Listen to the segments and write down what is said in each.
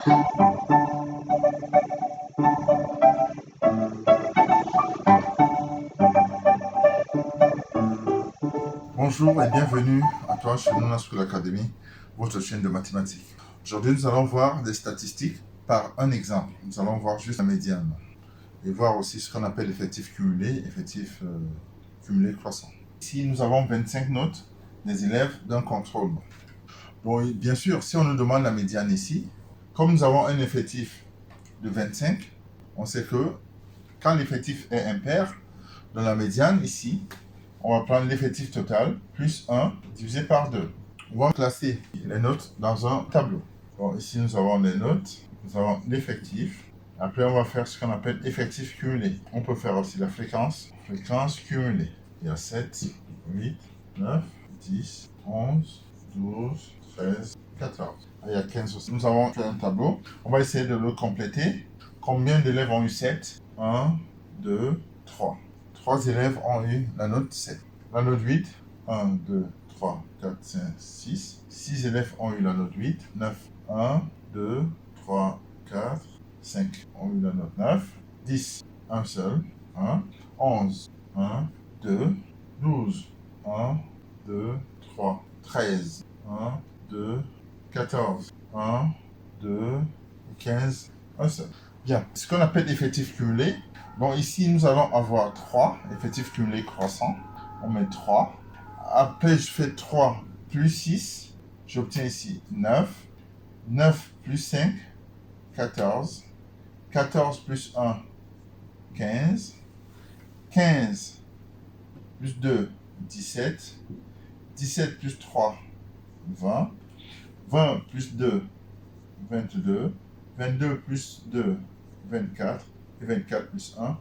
Bonjour et bienvenue à toi chez Nona School Academy, votre chaîne de mathématiques. Aujourd'hui, nous allons voir des statistiques par un exemple. Nous allons voir juste la médiane et voir aussi ce qu'on appelle l'effectif cumulé, effectif cumulé croissant. Ici, nous avons 25 notes des élèves d'un contrôle. Bon, bien sûr, si on nous demande la médiane ici, comme nous avons un effectif de 25, on sait que quand l'effectif est impair, dans la médiane ici, on va prendre l'effectif total plus 1 divisé par 2. On va classer les notes dans un tableau. Bon, ici, nous avons les notes, nous avons l'effectif. Après, on va faire ce qu'on appelle effectif cumulé. On peut faire aussi la fréquence cumulée. Il y a 7, 8, 9, 10, 11, 12, 13, 14. Il y a 15 aussi. Nous avons fait un tableau. On va essayer de le compléter. Combien d'élèves ont eu 7? 1, 2, 3. 3 élèves ont eu la note 7. La note 8, 1, 2, 3, 4, 5, 6. 6 élèves ont eu la note 8. 9, 1, 2, 3, 4, 5 ont eu la note 9. 10, un seul, 1. 11, 1, 2, 12, 1, 2, 3, 13, 1, 2, 14, 1, 2, 15, un seul. Bien, ce qu'on appelle effectif cumulé. Bon, ici, nous allons avoir 3, effectif cumulé croissant. On met 3. Après, je fais 3 plus 6. J'obtiens ici 9. 9 plus 5, 14. 14 plus 1, 15. 15 plus 2, 17. 17 plus 3, 20. 20 plus 2, 22. 22 plus 2, 24. Et 24 plus 1,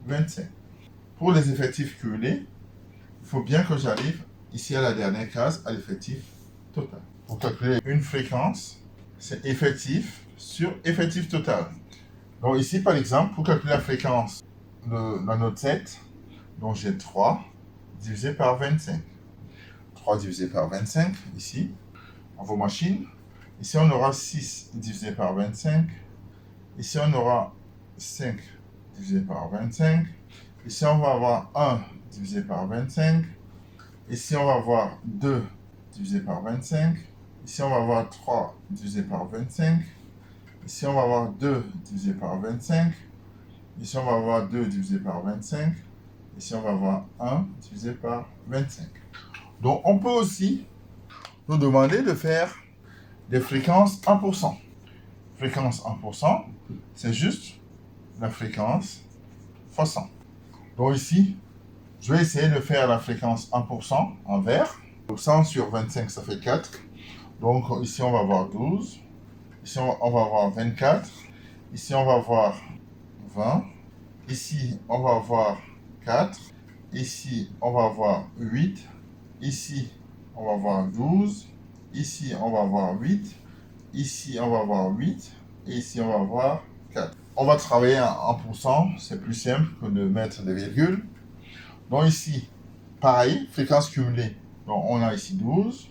25. Pour les effectifs cumulés, il faut bien que j'arrive ici à la dernière case, à l'effectif total. Pour calculer une fréquence, c'est effectif sur effectif total. Donc ici, par exemple, pour calculer la fréquence de la note 7, donc j'ai 3 divisé par 25. 3 divisé par 25, ici, en vos machines. Ici, on aura 6 divisé par 25. Ici, on aura 5 divisé par 25. Ici, on va avoir 1 divisé par 25. Ici, on va avoir 2 divisé par 25. Ici, on va avoir 3 divisé par 25. Ici, on va avoir 2 divisé par 25. Ici, on va avoir 2 divisé par 25. Ici, on va avoir 1 divisé par 25. Donc, on peut aussi nous demander de faire des fréquences en pourcent. Fréquence en pourcent, c'est juste la fréquence fois 100. Donc ici, je vais essayer de faire la fréquence 1% en vert. 100 sur 25, ça fait 4. Donc ici, on va avoir 12. Ici, on va avoir 24. Ici, on va avoir 20. Ici, on va avoir 4. Ici, on va avoir 8. Ici, on va avoir 12. Ici, on va avoir 8. Ici, on va avoir 8. Et ici, on va avoir 4. On va travailler en pourcent. C'est plus simple que de mettre des virgules. Donc ici, pareil, fréquence cumulée. Donc on a ici 12.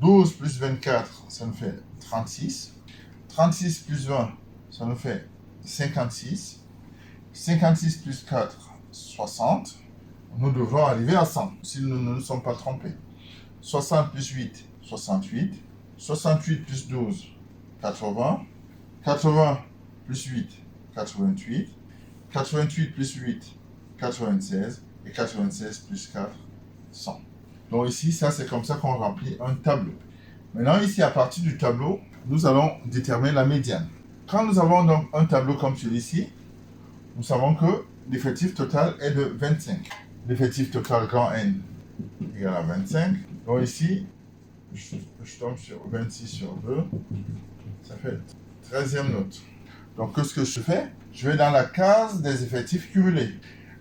12 plus 24, ça nous fait 36. 36 plus 20, ça nous fait 56. 56 plus 4, 60. Nous devrons arriver à 100, si nous ne nous sommes pas trompés. 60 plus 8, 68. 68 plus 12, 80. 80 plus 8, 88. 88 plus 8, 96. Et 96 plus 4, 100. Donc ici, ça c'est comme ça qu'on remplit un tableau. Maintenant ici, à partir du tableau, nous allons déterminer la médiane. Quand nous avons donc un tableau comme celui-ci, nous savons que l'effectif total est de 25. L'effectif total grand N égale à 25. Donc ici, je tombe sur 26 sur 2. Ça fait 13e note. Donc qu'est-ce que je fais? Je vais dans la case des effectifs cumulés.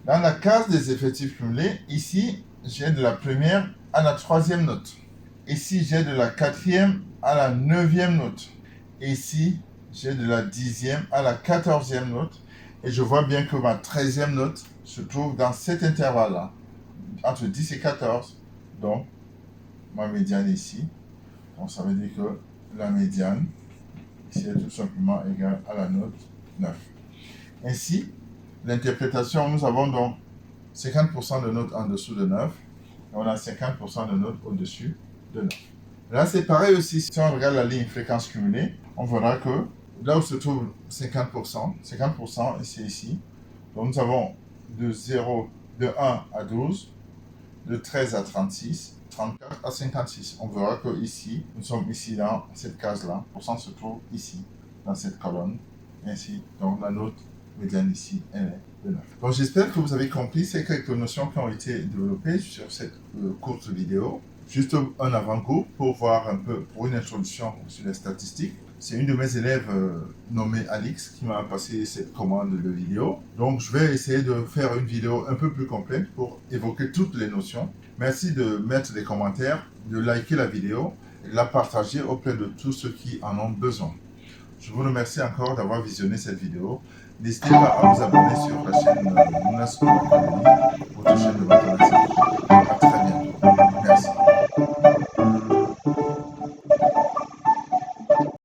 Dans la case des effectifs cumulés, ici, j'ai de la première à la 3e note. Ici, j'ai de la 4e à la 9e note. Et ici, j'ai de la 10e à la 14e note. Et je vois bien que ma 13e note se trouve dans cet intervalle-là, entre 10 et 14. Donc, ma médiane ici. Donc, ça veut dire que la médiane ici est tout simplement égal à la note 9. Ainsi, l'interprétation, nous avons donc 50% de notes en dessous de 9 et on a 50% de notes au-dessus de 9. Là, c'est pareil aussi. Si on regarde la ligne fréquence cumulée, on verra que là où se trouve 50%, 50% c'est ici. Donc nous avons de 1 à 12, de 13 à 36, 34 à 56. On verra que ici, nous sommes ici dans cette case-là. Le pourcent se trouve ici, dans cette colonne. Ainsi, donc la note médiane ici, elle est de 9. Donc j'espère que vous avez compris ces quelques notions qui ont été développées sur cette courte vidéo. Juste un avant-goût pour voir un peu, pour une introduction sur les statistiques. C'est une de mes élèves nommée Alix qui m'a passé cette commande de vidéo. Donc je vais essayer de faire une vidéo un peu plus complète pour évoquer toutes les notions. Merci de mettre des commentaires, de liker la vidéo et de la partager auprès de tous ceux qui en ont besoin. Je vous remercie encore d'avoir visionné cette vidéo. N'hésitez pas à vous abonner sur la chaîne Luna School Academy, votre chaîne de